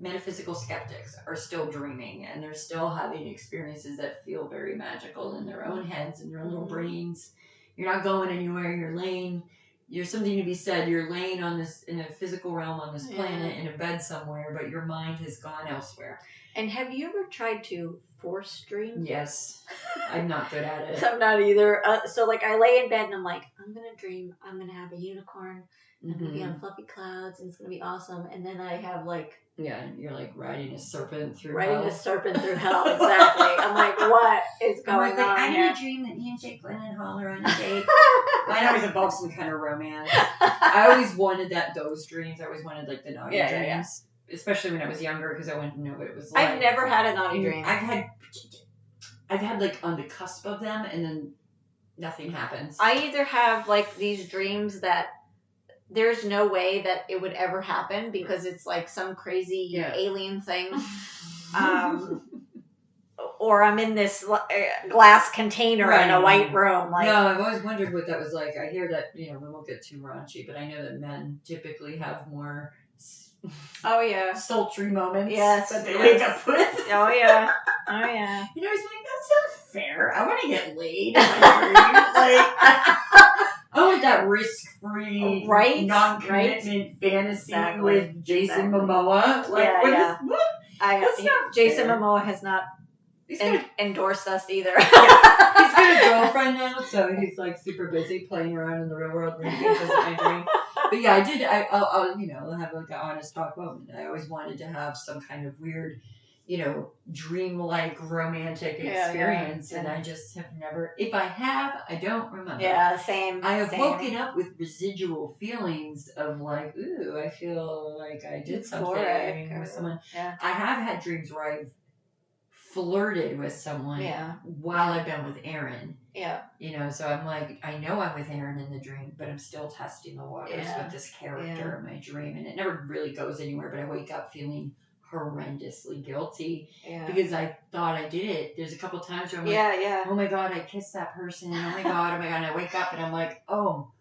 metaphysical skeptics are still dreaming, and they're still having experiences that feel very magical in their own heads and their own little brains. You're not going anywhere. You're laying. There's something to be said. You're laying on this in a physical realm on this planet in a bed somewhere, but your mind has gone elsewhere. And have you ever tried to force dream? Yes. I'm not good at it. I'm not either. So like I lay in bed and I'm like, I'm going to dream I'm going to have a unicorn. I'm going to be on fluffy clouds and it's going to be awesome. And then I have like... Yeah, you're like riding a serpent through hell. Riding a serpent through hell, exactly. I'm like, what is going on I here? had a dream that me and Jake Gyllenhaal are on a date. Mine always involves some kind of romance. I always wanted those dreams. I always wanted like the naughty dreams. Yeah. Especially when I was younger, because I wanted to know what it was like. I've never had a naughty dream. I've had like on the cusp of them, and then nothing happens. I either have like these dreams that there's no way that it would ever happen because it's like some crazy alien thing, or I'm in this glass container in a white room. Like, no, I've always wondered what that was like. I hear that we won't get too raunchy, but I know that men typically have more. Oh yeah, sultry moments. Yes, that they wake up with. Oh yeah. It's like, that's not fair. I want to get laid. I want that risk-free, non-commitment fantasy with Jason Momoa. Jason Momoa has not endorsed us either. He's got a girlfriend now, so he's like super busy playing around in the real world when he visit my dream. But yeah, I did. I'll have like an honest talk moment. I always wanted to have some kind of weird, dream-like romantic experience, and I just have never. If I have, I don't remember. Yeah, same. I have woken up with residual feelings of like, ooh, I feel like I did something with someone. Yeah. I have had dreams where I've flirted with someone while I've been with Aaron. Yeah. So I'm like, I know I'm with Aaron in the dream, but I'm still testing the waters with this character in my dream. And it never really goes anywhere, but I wake up feeling horrendously guilty because I thought I did it. There's a couple times where I'm like, oh my God, I kissed that person. Oh my God. And I wake up and I'm like, oh,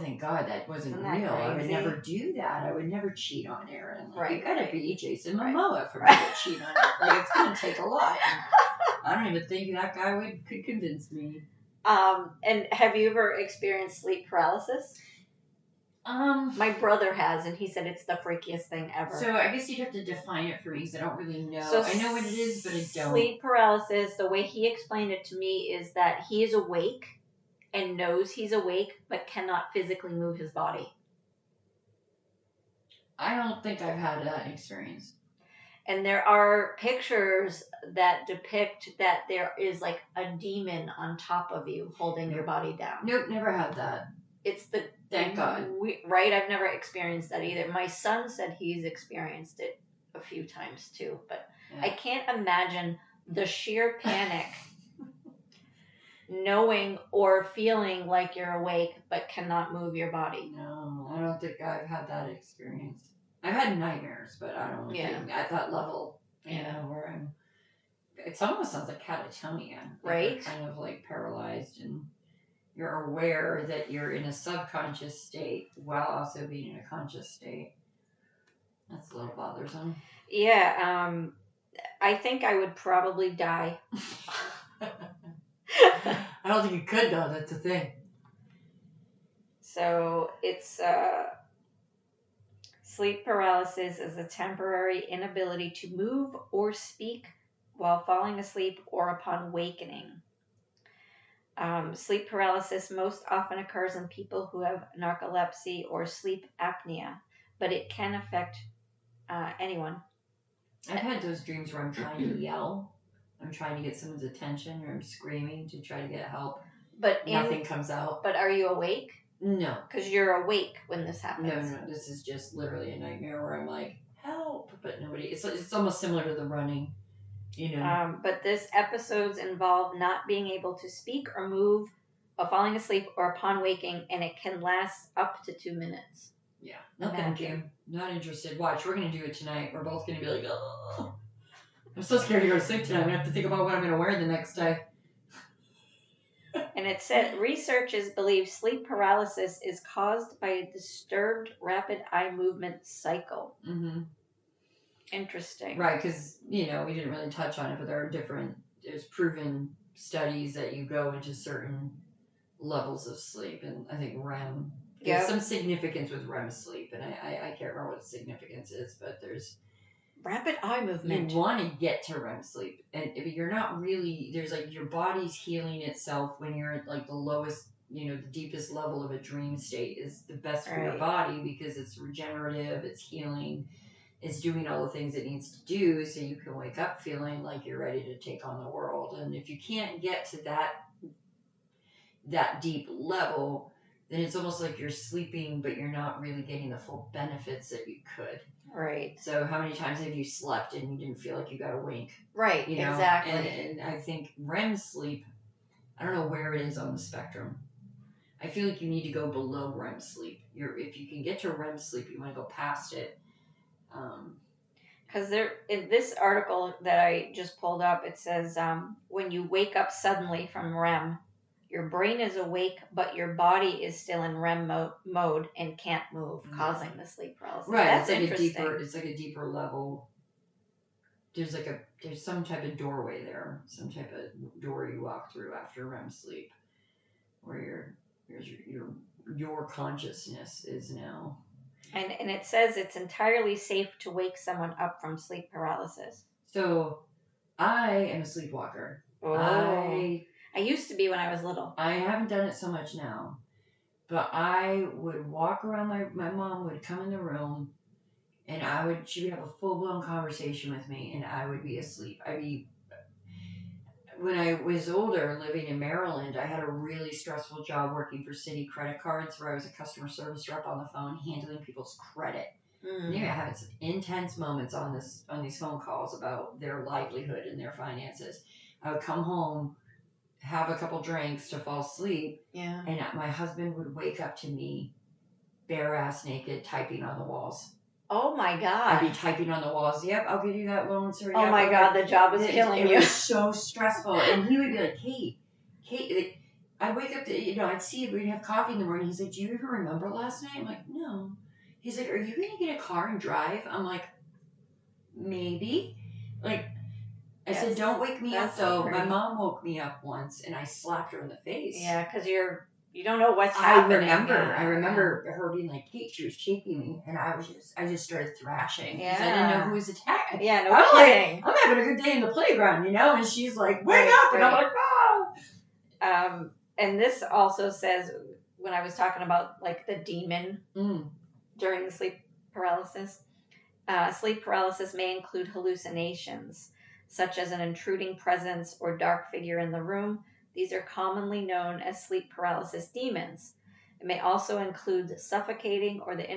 thank God that wasn't real. Crazy? I would never do that. I would never cheat on Aaron. You gotta be Jason Momoa for me to cheat on it. Like, it's gonna take a lot. I don't even think that guy could convince me. And have you ever experienced sleep paralysis? My brother has, and he said it's the freakiest thing ever. So I guess you'd have to define it for me because I don't really know. So I know what it is, but I don't. Sleep paralysis, the way he explained it to me is that he is awake and knows he's awake, but cannot physically move his body. I don't think I've had that experience. And there are pictures that depict that there is like a demon on top of you holding your body down. Nope, never had that. Thank God. Right? I've never experienced that either. My son said he's experienced it a few times too, but I can't imagine the sheer panic knowing or feeling like you're awake but cannot move your body. No, I don't think I've had that experience. I've had nightmares, but I don't think at that level, where it almost sounds like catatonia. Right. Kind of like paralyzed and you're aware that you're in a subconscious state while also being in a conscious state. That's a little bothersome. Yeah, I think I would probably die. I don't think you could, though. That's the thing. So it's sleep paralysis is a temporary inability to move or speak while falling asleep or upon wakening. Sleep paralysis most often occurs in people who have narcolepsy or sleep apnea, but it can affect anyone. I've had those dreams where I'm trying to yell. I'm trying to get someone's attention, or I'm screaming to try to get help. But nothing comes out. But are you awake? No. Because you're awake when this happens. No. This is just literally a nightmare where I'm like, help, but nobody. It's almost similar to the running, you know. But this episodes involve not being able to speak or move while falling asleep or upon waking, and it can last up to 2 minutes. Yeah. No, thank you. Not interested. Watch, we're going to do it tonight. We're both going to be like, oh. I'm so scared to go to sleep tonight. I'm going to have to think about what I'm going to wear the next day. And it said researchers believe sleep paralysis is caused by a disturbed rapid eye movement cycle. Mm-hmm. Interesting. Right, because, we didn't really touch on it, but there's proven studies that you go into certain levels of sleep, and I think REM, there's some significance with REM sleep, and I can't remember what the significance is, but there's rapid eye movement. You want to get to REM sleep, and if you're not really, there's like your body's healing itself when you're at like the lowest, the deepest level of a dream state is the best for your body because it's regenerative, it's healing, it's doing all the things it needs to do so you can wake up feeling like you're ready to take on the world. And if you can't get to that deep level, then it's almost like you're sleeping, but you're not really getting the full benefits that you could. Right. So how many times have you slept and you didn't feel like you got a wink? Right, exactly. And I think REM sleep, I don't know where it is on the spectrum. I feel like you need to go below REM sleep. If you can get to REM sleep, you want to go past it. Because in this article that I just pulled up, it says when you wake up suddenly from REM, your brain is awake, but your body is still in REM mode and can't move, causing the sleep paralysis. Right, That's it's like a deeper level. There's some type of doorway there, some type of door you walk through after REM sleep, where your consciousness is now. And it says it's entirely safe to wake someone up from sleep paralysis. So, I am a sleepwalker. Oh. I used to be when I was little. I haven't done it so much now. But I would walk around, my mom would come in the room, and she would have a full-blown conversation with me, and I would be asleep. When I was older, living in Maryland, I had a really stressful job working for Citi credit cards where I was a customer service rep on the phone handling people's credit. And they were having some intense moments on these phone calls about their livelihood and their finances. I would come home, have a couple drinks to fall asleep, and my husband would wake up to me bare ass naked typing on the walls. Oh my God. I'd be typing on the walls. Yep, I'll give you that loan, sir. Oh my God, the job is killing you. It was so stressful. And he would be like, Kate, I'd wake up to, I'd see, we'd have coffee in the morning. He's like, do you even remember last night? I'm like, no. He's like, are you going to get a car and drive? I'm like, maybe. Like, I said, don't wake me up though. My mom woke me up once and I slapped her in the face. Yeah, because you don't know what's happening. I remember her being like, Kate, she was shaking me, and I just started thrashing because I didn't know who was attacking. Yeah, no kidding. I'm having a good day in the playground, and she's like, wake up, and I'm like, oh. And this also says when I was talking about like the demon during the sleep paralysis. Sleep paralysis may include hallucinations, such as an intruding presence or dark figure in the room. These are commonly known as sleep paralysis demons. It may also include suffocating or the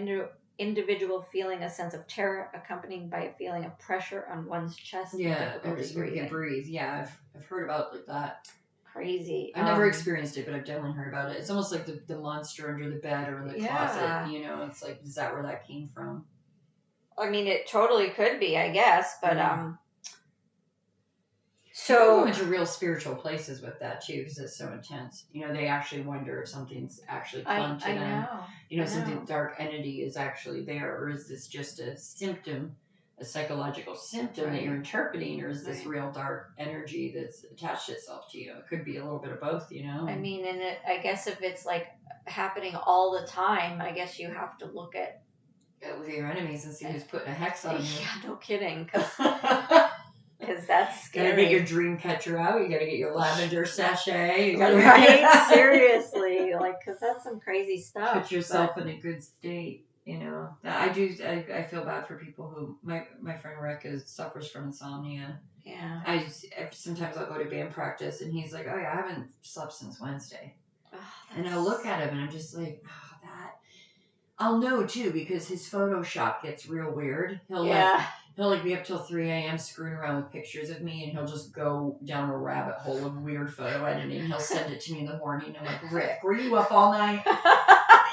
individual feeling a sense of terror accompanied by a feeling of pressure on one's chest. Yeah, everybody can breathe. Yeah, I've heard about like that. Crazy. I've never experienced it, but I've definitely heard about it. It's almost like the monster under the bed or in the closet. It's like, is that where that came from? I mean, it totally could be, I guess, but People go So into real spiritual places with that too, because it's so intense. You know, they actually wonder if something's actually clung to I them. know. You know, I something know. dark entity is actually there, or is this just a symptom, a psychological symptom that you're interpreting, or is this real dark energy that's attached itself to you? It could be a little bit of both, you know. I mean, and I guess if it's like happening all the time, I guess you have to look at with your enemies and see who's putting a hex on you. Yeah, no kidding. Because that's scary. You gotta get your dream catcher out. You gotta get your lavender sachet. You gotta right? Seriously, like, because that's some crazy stuff. Put yourself in a good state. You know, I feel bad for people who my friend Rick suffers from insomnia. Yeah. Sometimes I'll go to band practice and he's like, "Oh yeah, I haven't slept since Wednesday," and I'll look at him and I'm just like, "Oh, that." I'll know too because his Photoshop gets real weird. He'll be up till 3 a.m. screwing around with pictures of me, and he'll just go down a rabbit hole of weird photo editing. He'll send it to me in the morning. I'm like, Rick, were you up all night?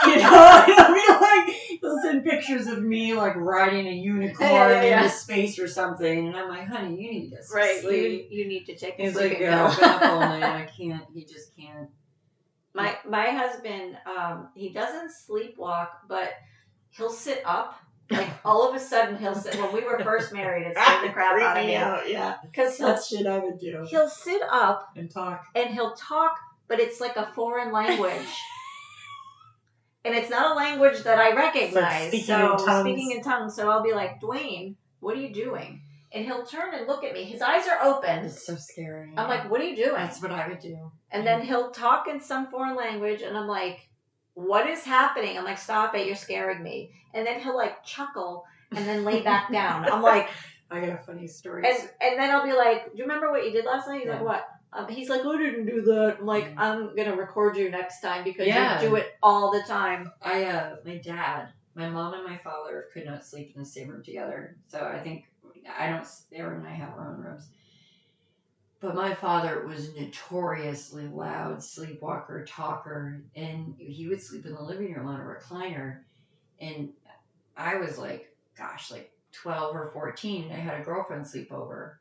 You know, he'll send pictures of me like riding a unicorn into space or something, and I'm like, honey, you need to get some sleep. You need to take a He's sleeping like, pill. I've been up all night. I can't. He just can't. My husband, he doesn't sleepwalk, but he'll sit up. Like, all of a sudden, he'll sit. When we were first married, it scared the crap out of me. Yeah. Because that's shit I would do. He'll sit up and talk. And he'll talk, but it's like a foreign language. And it's not a language that I recognize. Speaking in tongues. So I'll be like, Dwayne, what are you doing? And he'll turn and look at me. His eyes are open. It's so scary. I'm like, what are you doing? That's what I would do. And then he'll talk in some foreign language, and I'm like, what is happening? I'm like, stop it, you're scaring me. And then he'll like chuckle and then lay back down. I'm like, I got a funny story. And then I'll be like, do you remember what you did last night? He's like, what? He's like, I didn't do that. I'm like, I'm going to record you next time because you do it all the time. My dad, my mom and my father could not sleep in the same room together. So I think, Aaron and I have our own rooms. But my father was notoriously loud sleepwalker, talker, and he would sleep in the living room on a recliner. And I was like 12 or 14, and I had a girlfriend sleep over.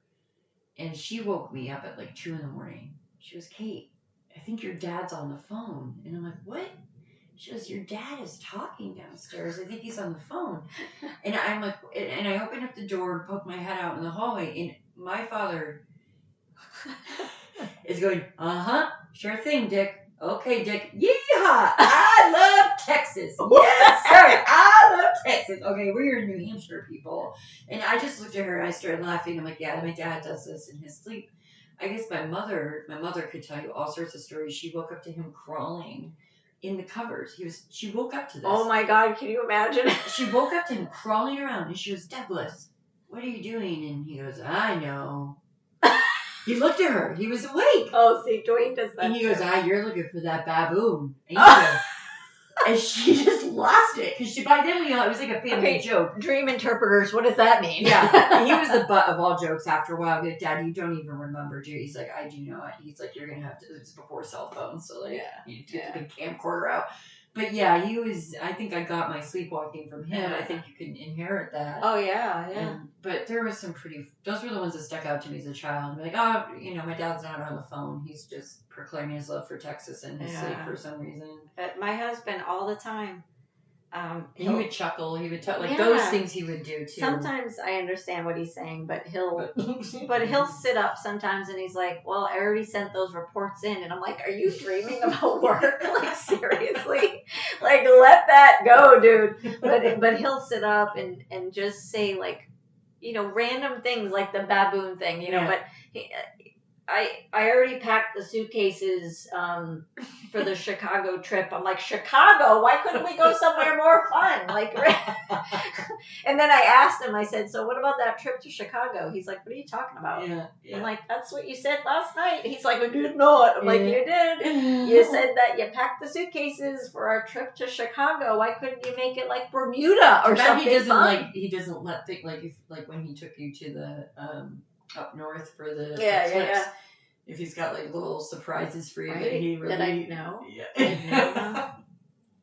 And she woke me up at like 2 a.m. She goes, Kate, I think your dad's on the phone. And I'm like, what? She goes, your dad is talking downstairs. I think he's on the phone. And I'm like, and I opened up the door and poked my head out in the hallway. And my father is going, sure thing, Dick. Okay, Dick. Yeehaw! I love Texas. Yes, sir. I love Texas. Okay, we're in New Hampshire, people. And I just looked at her and I started laughing. I'm like, yeah, my dad does this in his sleep. I guess my mother could tell you all sorts of stories. She woke up to him crawling in the covers. She woke up to this. Oh my God, can you imagine? She woke up to him crawling around and she goes, Douglas, what are you doing? And he goes, I know. He looked at her. He was awake. Oh, see, Dwayne does that. And he goes, you're looking for that baboon. And she just lost it. Because by then it was like a family joke. Dream interpreters, what does that mean? Yeah. He was the butt of all jokes after a while. Like, Dad, you don't even remember, do you? He's like, I do know it. He's like, you're going to have to, it's before cell phones. So you get the big camcorder out. But yeah, I think I got my sleepwalking from him. I think you can inherit that. Oh, yeah. But there was those were the ones that stuck out to me as a child. Like, my dad's not on the phone. He's just proclaiming his love for Texas in his sleep for some reason. But my husband, all the time, he would chuckle. He would tell, those things he would do too. Sometimes I understand what he's saying, but he'll sit up sometimes and he's like, well, I already sent those reports in. And I'm like, are you dreaming about work? Like, seriously? Like, let that go, dude. But he'll sit up and just say, like, random things like the baboon thing, but I already packed the suitcases for the Chicago trip. I'm like, Chicago? Why couldn't we go somewhere more fun? Like, and then I asked him, I said, so what about that trip to Chicago? He's like, what are you talking about? Yeah. I'm like, that's what you said last night. He's like, I did not. I'm like, you did. You said that you packed the suitcases for our trip to Chicago. Why couldn't you make it like Bermuda or something? He doesn't let things like when he took you to the up north for the trips. Yeah. If he's got like little surprises for you right? that he really that I know. Yeah.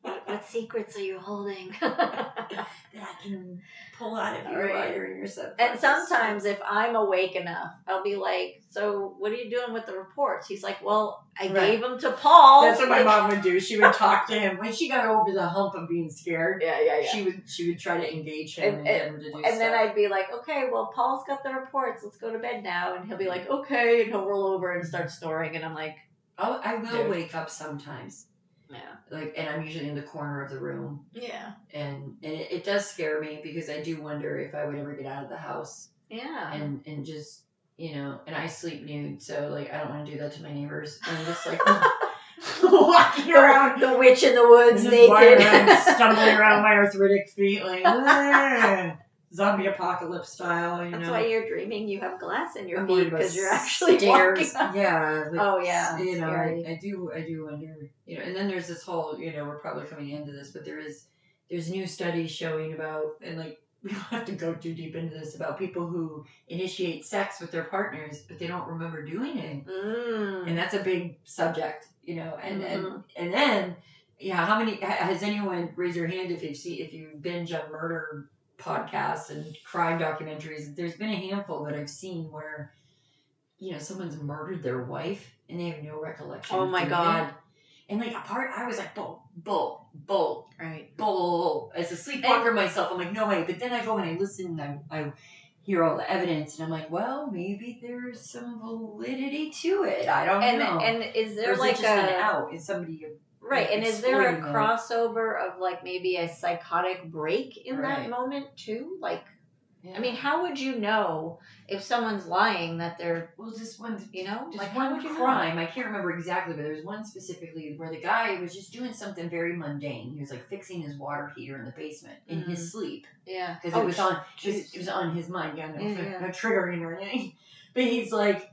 What What secrets are you holding? that I can pull out of you while you're in your subconscious. And sometimes if I'm awake enough, I'll be like, so what are you doing with the reports? He's like, well, I gave them to Paul. That's what my mom would do. She would talk to him when she got over the hump of being scared. Yeah. She would try to engage him and get him to do stuff. And then I'd be like, okay, well, Paul's got the reports. Let's go to bed now. And he'll be like, okay, and he'll roll over and start snoring. And I'm like, I will wake up sometimes. Yeah. And I'm usually in the corner of the room. Yeah. And it does scare me because I do wonder if I would ever get out of the house. Yeah. And just, and I sleep nude, so like I don't want to do that to my neighbors. I'm just like walking around the witch in the woods naked, stumbling around my arthritic feet like zombie apocalypse style. That's why you're dreaming you have glass in your feet because you're actually stairs. Walking. Yeah. Oh yeah. I do wonder. And then there's this whole. We're probably coming into this, but there's new studies showing about, and like we don't have to go too deep into this, about people who initiate sex with their partners but they don't remember doing it, and that's a big subject. And then how many has anyone raise your hand if you binge on murder podcasts and crime documentaries? There's been a handful that I've seen where someone's murdered their wife and they have no recollection. Oh my god. And like I was like bull, right, bull. As a sleepwalker myself, I'm like, no way. But then I go and I listen and I hear all the evidence and I'm like, well, maybe there's some validity to it. I don't know. And is there like just an out? Is somebody right? And is there a it? crossover of like maybe a psychotic break in that moment too? Like, I mean, how would you know if someone's lying that they're just one, like one how would you crime? know? I can't remember exactly, but there's one specifically where the guy was just doing something very mundane. He was like fixing his water heater in the basement in his sleep. Yeah, because it was on. It was on his mind. Yeah, no triggering or anything. But he's like,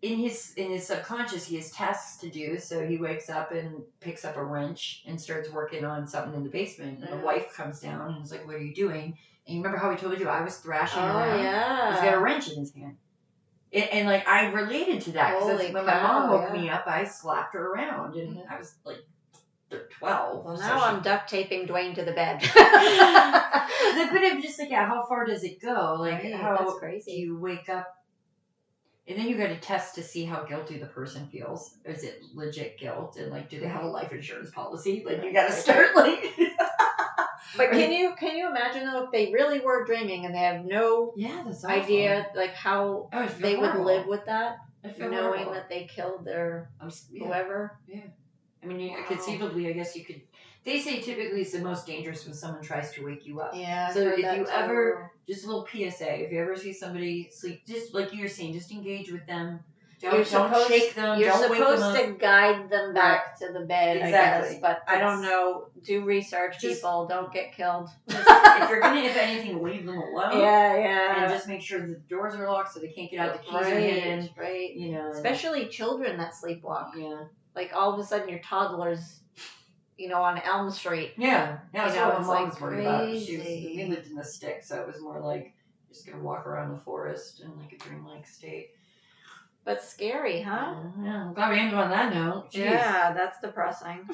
in his subconscious, he has tasks to do. So he wakes up and picks up a wrench and starts working on something in the basement. And the wife comes down and is like, "What are you doing?" And you remember how I told you I was thrashing around? Oh, yeah. He's got a wrench in his hand. And like, I related to that. Because when my mom woke me up, I slapped her around. And I was like 12. Well, now I'm duct taping Dwayne to the bed. But I'm just like, how far does it go? Like, how that's crazy. Do you wake up? And then you got to test to see how guilty the person feels. Is it legit guilt? And like, do they have a life insurance policy? Like, you got to start like... But can you imagine though if they really were dreaming and they have no idea like how they would live with that, knowing that they killed their whoever? Yeah, I mean, conceivably, I guess you could. They say typically it's the most dangerous when someone tries to wake you up. Yeah. So if you ever, just a little PSA, if you ever see somebody sleep, just like you were saying, just engage with them. Don't shake them. You're don't supposed to guide them back to the bed, exactly. I guess. But I don't know. Do research, people. Don't get killed. If you're gonna, if anything, leave them alone. Yeah. And just make sure the doors are locked so they can't get out. The keys are hidden. Right. Especially children that sleepwalk. Yeah. Like all of a sudden your toddler's, on Elm Street. Yeah. That's what my mom was worried about. Crazy. We lived in the sticks, so it was more like just gonna walk around the forest in like a dreamlike state. But scary, huh? Yeah. I'm glad we ended on that note. Jeez. Yeah, that's depressing.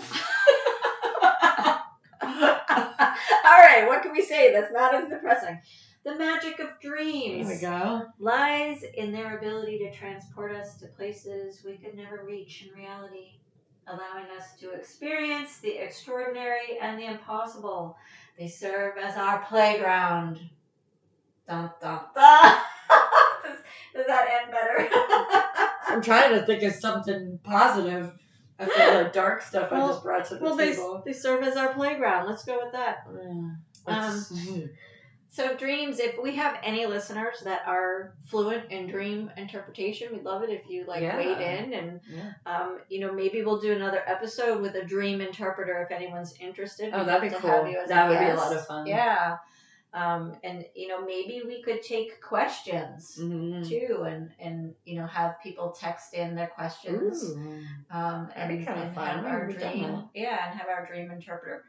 All right, what can we say that's not as depressing? The magic of dreams. Here we go. Lies in their ability to transport us to places we could never reach in reality, allowing us to experience the extraordinary and the impossible. They serve as our playground. Dun, dun, dun. Does that end better? I'm trying to think of something positive after the dark stuff I just brought to the table. They serve as our playground. Let's go with that. So dreams, if we have any listeners that are fluent in dream interpretation, we'd love it if you weighed in and maybe we'll do another episode with a dream interpreter if anyone's interested. Oh, that'd be cool. That would be a lot of fun. Yeah. And maybe we could take questions too, and have people text in their questions. Ooh. That'd be kind of fun. Have our dream, and have our dream interpreter.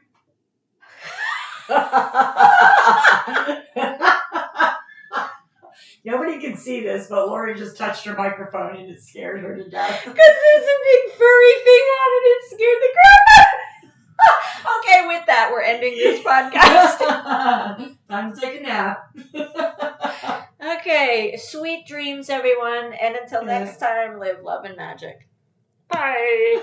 Nobody can see this, but Lori just touched her microphone and it scared her to death. Because there's a big furry thing on it. It scared the crap out of me. Okay, with that, doing this podcast. Time to take a nap. Okay, sweet dreams, everyone. And until next time, live, love, and magic. Bye.